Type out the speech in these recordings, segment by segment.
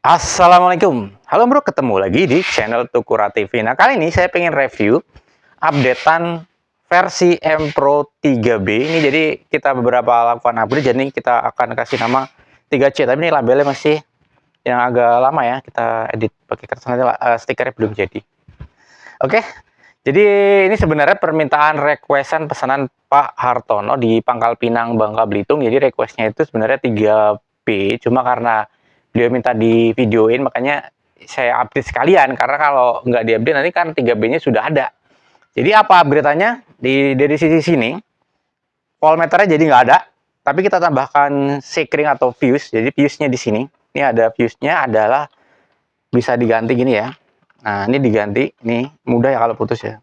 Assalamualaikum, halo bro, ketemu lagi di channel Tukura TV. Nah, kali ini saya pengen review updatean versi M Pro 3B. Ini jadi kita beberapa lakukan upgrade, jadi kita akan kasih nama 3C. Tapi ini labelnya masih yang agak lama ya, kita edit pakai kertas nanti, stikernya belum jadi. Oke, jadi ini sebenarnya permintaan requestan pesanan Pak Hartono di Pangkal Pinang, Bangka Belitung. Jadi requestnya itu sebenarnya 3B, cuma karena dia minta di videoin, makanya saya update sekalian. Karena kalau nggak di-update nanti kan 3B-nya sudah ada. Jadi apa upgrade-nya? Dari sisi sini, voltmeternya jadi nggak ada, tapi kita tambahkan sekring atau fuse. Jadi fuse-nya di sini. Ini ada fuse-nya, adalah bisa diganti gini ya. Nah, ini diganti. Ini mudah ya kalau putus ya.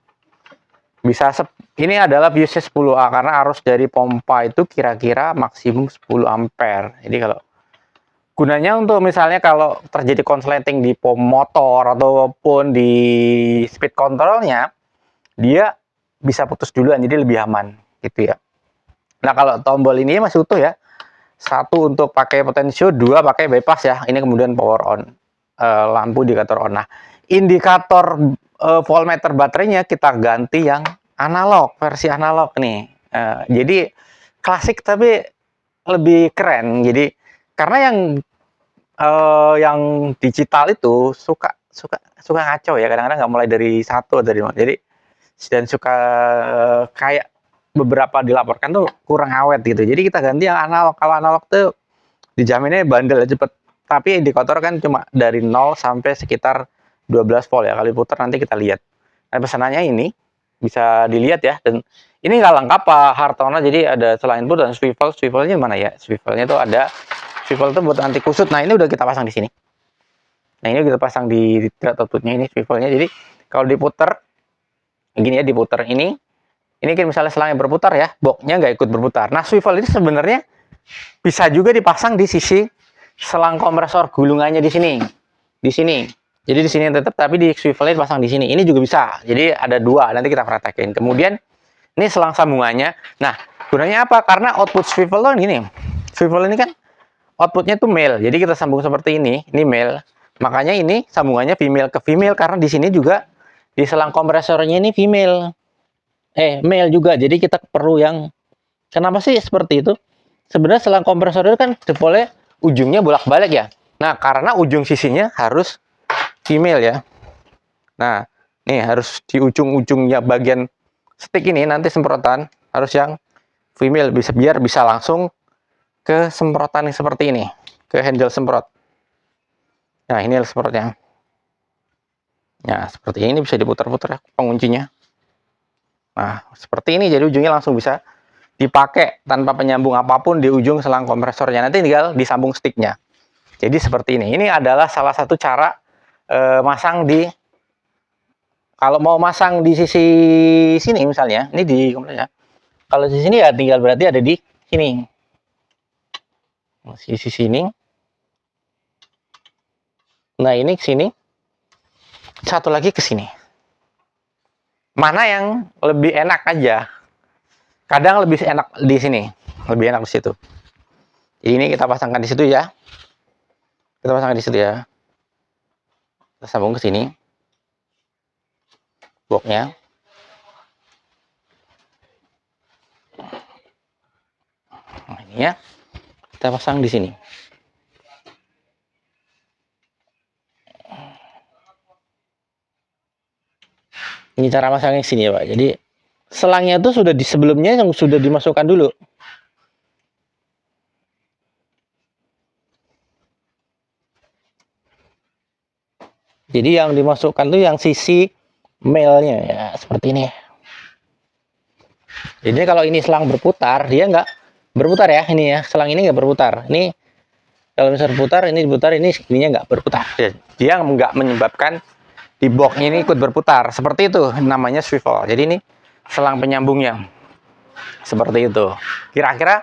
Bisa ini adalah fuse 10A karena arus dari pompa itu kira-kira maksimum 10 ampere. Jadi kalau gunanya untuk misalnya kalau terjadi konsleting di pom motor ataupun di speed controlnya, dia bisa putus duluan, jadi lebih aman gitu ya. Nah, kalau tombol ini masih utuh ya. Satu untuk pakai potensio, dua pakai bypass ya. Ini kemudian power on, lampu indikator on. Nah, indikator voltmeter baterainya kita ganti yang analog, versi analog nih. Jadi klasik tapi lebih keren. Jadi karena yang digital itu suka suka suka ngaco ya, kadang-kadang nggak mulai dari satu dari mana. Jadi dan suka kayak beberapa dilaporkan tuh kurang awet gitu. Jadi kita ganti yang analog. Kalau analog tuh dijaminnya bandel cepet. Tapi indikator kan cuma dari 0 sampai sekitar 12 volt ya. Kali putar nanti kita lihat. Nah, pesanannya ini bisa dilihat ya. Dan ini nggak lengkap Pak Hartono. Jadi ada selain itu dan swivel. Swivelnya mana ya? Swivelnya tuh ada. Swivel itu buat anti kusut. Nah, ini udah kita pasang di sini. Nah, ini kita pasang di thread outputnya, ini swivelnya. Jadi kalau diputar gini ya, diputar ini kan misalnya selangnya berputar ya, boxnya nggak ikut berputar. Nah, swivel ini sebenarnya bisa juga dipasang di sisi selang kompresor gulungannya di sini. Di sini. Jadi di sini tetap, tapi di swivelnya dipasang di sini. Ini juga bisa. Jadi ada dua, nanti kita praktekin. Kemudian ini selang sambungannya. Nah, gunanya apa? Karena output swivel tuh gini. Swivel ini kan outputnya tuh male. Jadi kita sambung seperti ini male. Makanya ini sambungannya female ke female karena di sini juga di selang kompresornya ini female. Male juga. Jadi kita perlu yang, kenapa sih seperti itu? Sebenarnya selang kompresor itu kan jempolnya ujungnya bolak-balik ya. Nah, karena ujung sisinya harus female ya. Nah, nih harus di ujung-ujungnya bagian stick ini nanti semprotan harus yang female, biar bisa langsung ke semprotan yang seperti ini, ke handle semprot. Nah, ini semprotnya. Nah, seperti ini bisa diputar-putar ya penguncinya. Nah, seperti ini jadi ujungnya langsung bisa dipakai tanpa penyambung apapun di ujung selang kompresornya. Nanti tinggal disambung sticknya. Jadi seperti ini. Ini adalah salah satu cara masang di, kalau mau masang di sisi sini misalnya, ini di kompresor. Kalau di sini ya tinggal berarti ada di sini. Sisi sini. Nah, ini ke sini. Satu lagi ke sini. Mana yang lebih enak aja? Kadang lebih enak di sini, lebih enak di situ. Jadi ini kita pasangkan di situ ya. Kita pasangkan di situ ya. Kita sambung ke sini. Boxnya. Nah, ini ya. Kita pasang di sini. Ini cara pasangnya sini ya Pak. Jadi selangnya itu sudah di sebelumnya yang sudah dimasukkan dulu. Jadi yang dimasukkan tuh yang sisi male-nya ya seperti ini. Jadi kalau ini selang berputar, dia nggak berputar ya, ini ya selang ini nggak berputar. Ini kalau misalnya berputar, ini diputar, ini ininya nggak berputar. Dia nggak menyebabkan di box ini ikut berputar. Seperti itu namanya swivel. Jadi ini selang penyambungnya. Seperti itu. Kira-kira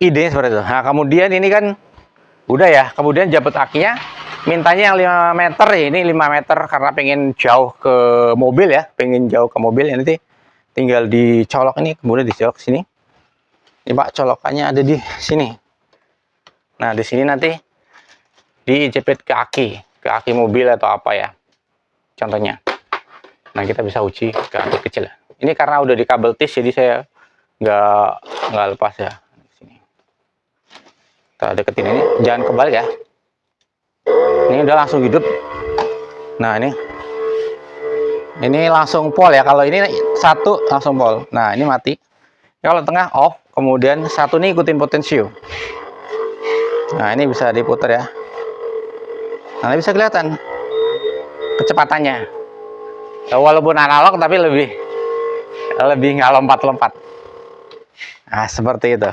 idenya seperti itu. Nah, kemudian ini kan udah ya. Kemudian jabut akinya mintanya yang 5 meter ya. Ini 5 meter karena pengen jauh ke mobil ya. Pengen jauh ke mobil ya, nanti tinggal dicolok ini, kemudian dicolok ke sini. Ini Pak, colokannya ada di sini. Nah, di sini nanti dijepit ke aki mobil atau apa ya, contohnya. Nah, kita bisa uji ke aki kecil. Ini karena udah di kabel tis, jadi saya nggak lepas ya. Sini. Kita deketin ini, jangan kebalik ya. Ini udah langsung hidup. Nah, ini langsung pol ya. Kalau ini satu langsung pol. Nah, ini mati. Kalau tengah off, kemudian satu nih ikutin potensio. Nah, ini bisa diputar ya. Nah, bisa kelihatan kecepatannya. Walaupun analog tapi lebih nggak lompat-lompat. Nah, seperti itu.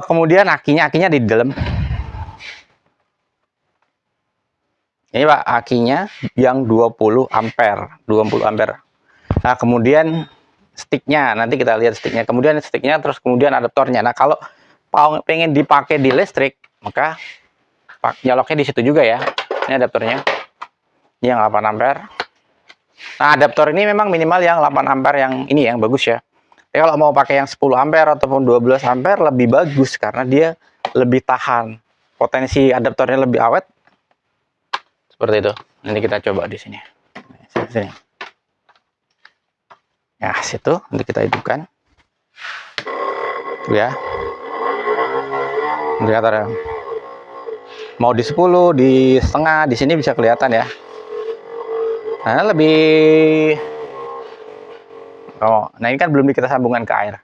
Kemudian akinya di dalam. Ini Pak, akinya yang 20 ampere. Nah, kemudian sticknya, nanti kita lihat sticknya. Kemudian sticknya, terus kemudian adaptornya. Nah, kalau pengen dipakai di listrik, maka nyoloknya di situ juga ya. Ini adaptornya. Ini yang 8 ampere. Nah, adaptor ini memang minimal yang 8 ampere yang ini yang bagus ya. Tapi kalau mau pakai yang 10 ampere ataupun 12 ampere lebih bagus karena dia lebih tahan. Potensi adaptornya lebih awet. Seperti itu. Nanti kita coba di sini. Sini. Nah, situ nanti kita hidupkan. Tuh ya. Indikator ya. Mau di 10, di setengah, di sini bisa kelihatan ya. Nah, lebih nah ini kan belum kita sambungkan ke air.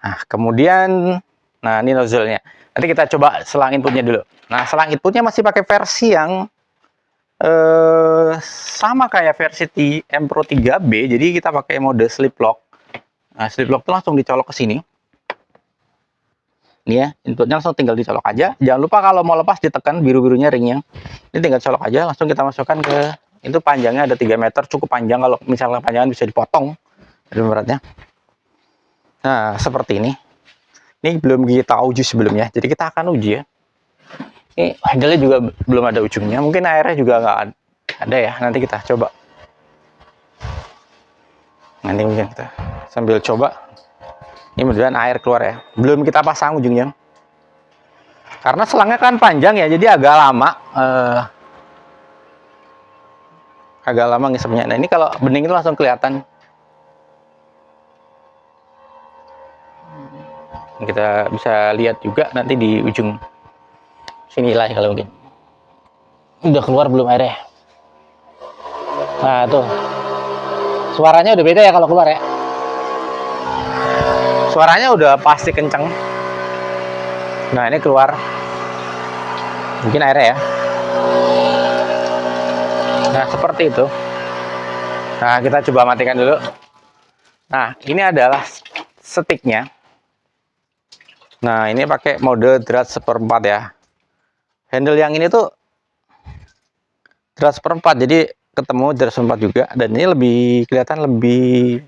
Nah, kemudian ini nozzle-nya. Nanti kita coba selang inputnya dulu. Nah, selang inputnya masih pakai versi yang sama kayak versi M Pro 3B. Jadi kita pakai mode slip lock. Nah, slip lock itu langsung dicolok ke sini. Ini ya, inputnya langsung tinggal dicolok aja. Jangan lupa kalau mau lepas ditekan biru-birunya ringnya. Ini tinggal colok aja, langsung kita masukkan ke itu. Panjangnya ada 3 meter, cukup panjang. Kalau misalnya panjangan bisa dipotong dari beratnya. Nah, seperti ini. Ini belum kita uji sebelumnya, jadi kita akan uji ya. Ini handle-nya juga belum ada ujungnya, mungkin airnya juga nggak ada ya. Nanti kita coba. Nanti mungkin kita sambil coba. Ini mudah-mudahan air keluar ya. Belum kita pasang ujungnya. Karena selangnya kan panjang ya, jadi agak lama ngisepnya. Nah, ini kalau bening itu langsung kelihatan. Kita bisa lihat juga nanti di ujung sini lah kalau mungkin. Udah keluar belum airnya? Nah, tuh. Suaranya udah beda ya kalau keluar ya. Suaranya udah pasti kenceng. Nah, ini keluar. Mungkin airnya ya. Nah, seperti itu. Nah, kita coba matikan dulu. Nah, ini adalah sticknya. Nah, ini pakai mode drat 1/4 ya. Handle yang ini tuh drat 1/4, jadi ketemu drat 1/4 juga. Dan ini lebih kelihatan lebih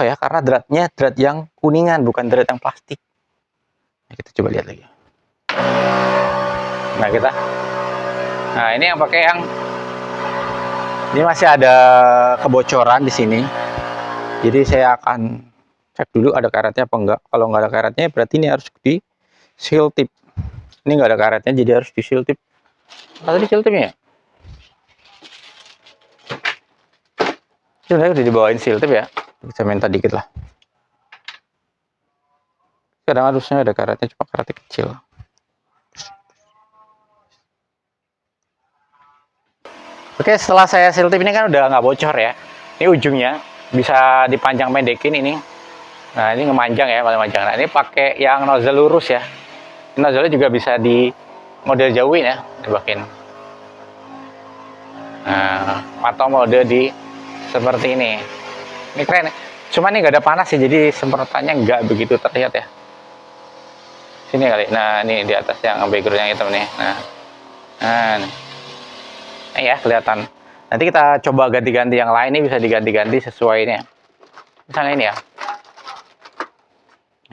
ya, karena dratnya drat yang kuningan, bukan drat yang plastik. Nah, kita coba lihat lagi. Nah, ini yang pakai yang ini masih ada kebocoran di sini. Jadi saya akan cek dulu ada karetnya apa enggak. Kalau nggak ada karetnya berarti ini harus di seal tip. Ini nggak ada karetnya, jadi harus di seal tip. Atau di seal tipnya ya? Sebenarnya udah dibawain seal tip ya. Bisa minta dikit lah. Kadang harusnya ada karetnya, cuma karetnya kecil. Oke, setelah saya seal tip ini kan udah nggak bocor ya. Ini ujungnya bisa dipanjang pendekin ini. Nah, ini ngemanjang ya, paling panjang. Nah, ini pakai yang nozzle lurus ya. Ini nozzle juga bisa di model jauhin ya, dibakin. Nah, atau mode di seperti ini. Ini keren ya. Cuma ini nggak ada panas ya, jadi semprotannya nggak begitu terlihat ya. Sini kali. Nah, ini di atas yang background yang hitam nih. Nah ya kelihatan. Nanti kita coba ganti-ganti yang lain. Ini bisa diganti-ganti sesuai ini ya. Misalnya ini ya.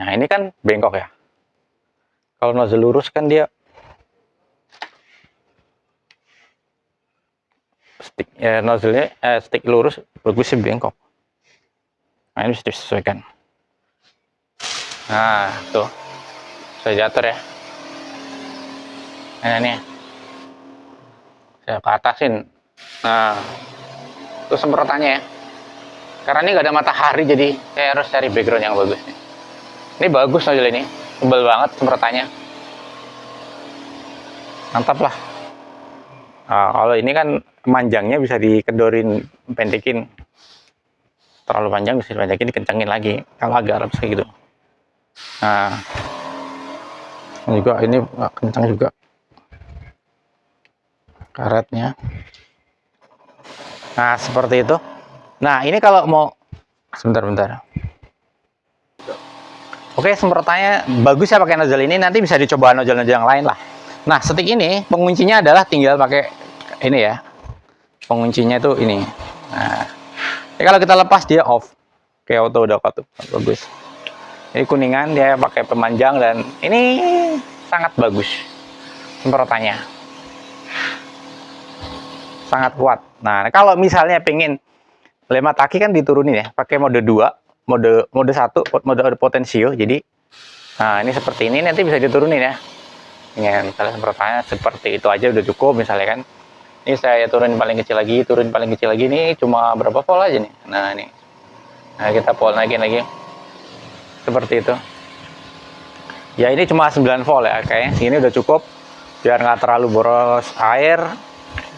Nah, ini kan bengkok ya. Kalau nozzle lurus kan dia stick ya, nozzle-nya stick lurus, bagusnya bengkok. Nah, ini bisa disesuaikan. Nah, tuh. Saya jatuh ya. Nah, ini saya ke atasin. Nah, itu semprotannya ya. Karena ini nggak ada matahari, jadi saya harus cari background yang bagus. Ini bagus nozzle ini, tebal banget semprotannya. Mantap lah. Nah, kalau ini kan manjangnya bisa dikendorin, pendekin. Terlalu panjang bisa dipanjangin, dikencengin lagi. Kalau agak halus kayak gitu. Nah, juga ini kencang juga karetnya. Nah, seperti itu. Nah, ini kalau mau sebentar. Oke, semprotannya bagus ya pakai nozzle ini. Nanti bisa dicoba nozzle-nozzle yang lain lah. Nah, setik ini penguncinya adalah tinggal pakai ini ya. Penguncinya itu ini. Nah, ini kalau kita lepas dia off. Kayak auto udah tuh. Bagus. Ini kuningan dia pakai pemanjang dan ini sangat bagus semprotannya. Sangat kuat. Nah, kalau misalnya pengen lema taki kan diturunin ya, pakai mode 2, mode 1, mode potensio. Jadi nah, ini seperti ini nanti bisa diturunin ya. Ini misalnya semprotannya seperti itu aja udah cukup misalnya kan. Ini saya turunin paling kecil lagi, ini cuma berapa volt aja nih. Nah, ini. Nah, kita volt naikin lagi. Seperti itu. Ya, ini cuma 9 volt ya, kayaknya segini udah cukup biar nggak terlalu boros air,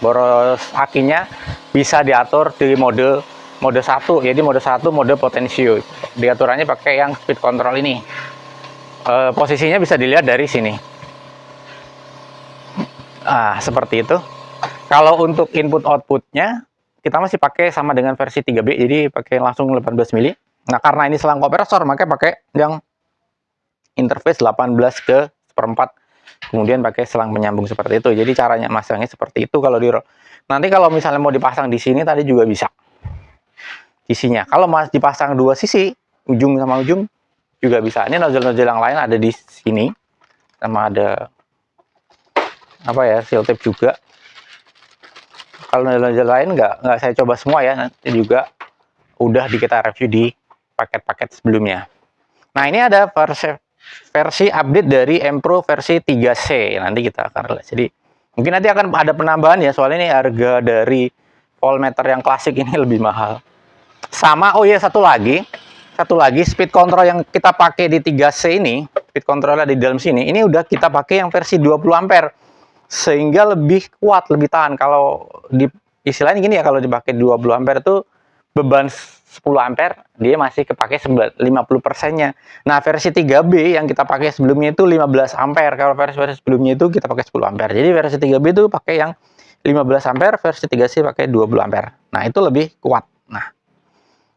boros akinya. Bisa diatur di mode 1. Jadi mode 1 mode potensio. Diaturannya pakai yang speed control ini. Posisinya bisa dilihat dari sini. Seperti itu. Kalau untuk input outputnya kita masih pakai sama dengan versi 3B, jadi pakai langsung 18 mili. Nah, karena ini selang kompresor, makanya pakai yang interface 18 ke 1/4. Kemudian pakai selang penyambung seperti itu. Jadi caranya masangnya seperti itu. Kalau nanti kalau misalnya mau dipasang di sini tadi juga bisa. Sisinya. Kalau mau dipasang dua sisi, ujung sama ujung juga bisa. Ini nozzle-nozzle yang lain ada di sini. Sama ada apa ya, seal tape juga. Kalau nozzle lain nggak saya coba semua ya, nanti juga udah kita review di paket-paket sebelumnya. Nah, ini ada versi update dari Empro versi 3C. Nanti kita akan lihat. Jadi mungkin nanti akan ada penambahan ya, soalnya ini harga dari voltmeter yang klasik ini lebih mahal. Sama, oh iya, satu lagi speed control yang kita pakai di 3C ini, speed controlnya di dalam sini, ini udah kita pakai yang versi 20 ampere. Sehingga lebih kuat, lebih tahan. Kalau di istilahnya gini ya, kalau dipakai 20 ampere itu beban 10 ampere dia masih kepake 50%-nya. Nah, versi 3B yang kita pakai sebelumnya itu 15 ampere. Kalau versi sebelumnya itu kita pakai 10 ampere. Jadi versi 3B itu pakai yang 15 ampere, versi 3C pakai 20 ampere. Nah, itu lebih kuat. Nah,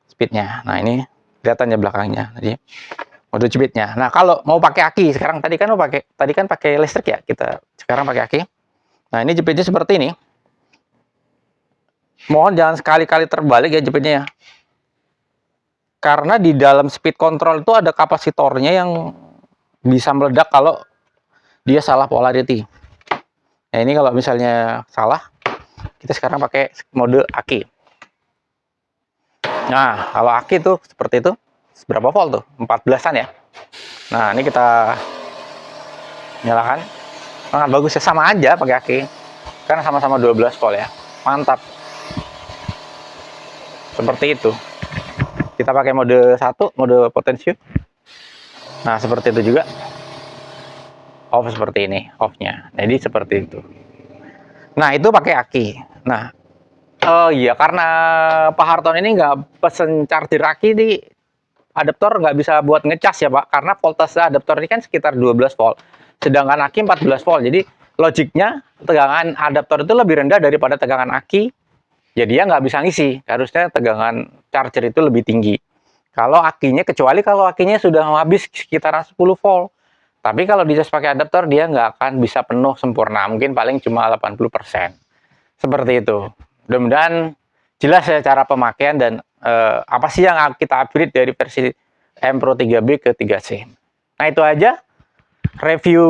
speednya. Nah, ini kelihatannya belakangnya. Jadi mode speednya. Nah, kalau mau pakai aki, sekarang tadi kan pakai listrik ya, kita sekarang pakai aki. Nah, ini jepitnya seperti ini. Mohon jangan sekali-kali terbalik ya jepitnya ya. Karena di dalam speed control itu ada kapasitornya yang bisa meledak kalau dia salah polarity. Nah, ini kalau misalnya salah, kita sekarang pakai mode aki. Nah, kalau aki tuh seperti itu. Berapa volt tuh? 14-an ya. Nah, ini kita nyalakan. Sangat bagus ya, sama aja pakai aki. Karena sama-sama 12 volt ya. Mantap. Seperti itu. Kita pakai mode 1, mode potensio. Nah, seperti itu juga. Off seperti ini, off-nya. Jadi seperti itu. Nah, itu pakai aki. Nah, iya, karena Pak Harton ini nggak pesen charger aki di adaptor, nggak bisa buat ngecas ya Pak, karena voltase adaptor ini kan sekitar 12 volt, sedangkan aki 14 volt. Jadi logiknya tegangan adaptor itu lebih rendah daripada tegangan aki, ya dia nggak bisa ngisi. Harusnya tegangan charger itu lebih tinggi. Kalau akinya, kecuali kalau akinya sudah habis sekitaran 10 volt. Tapi kalau dicas pakai adaptor dia nggak akan bisa penuh sempurna, mungkin paling cuma 80%. Seperti itu. Mudah-mudahan jelas ya cara pemakaian dan apa sih yang kita upgrade dari versi Empro 3B ke 3C. Nah, itu aja review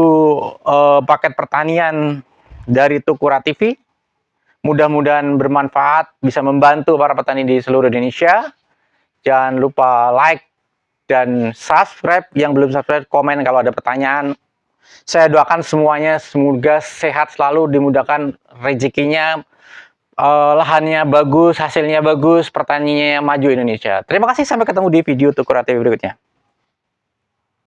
paket pertanian dari Tukura TV. Mudah-mudahan bermanfaat, bisa membantu para petani di seluruh Indonesia. Jangan lupa like dan subscribe. Yang belum subscribe, komen kalau ada pertanyaan. Saya doakan semuanya semoga sehat selalu, dimudahkan rezekinya, lahannya bagus, hasilnya bagus, pertaniannya maju Indonesia. Terima kasih, sampai ketemu di video Tukuratif berikutnya.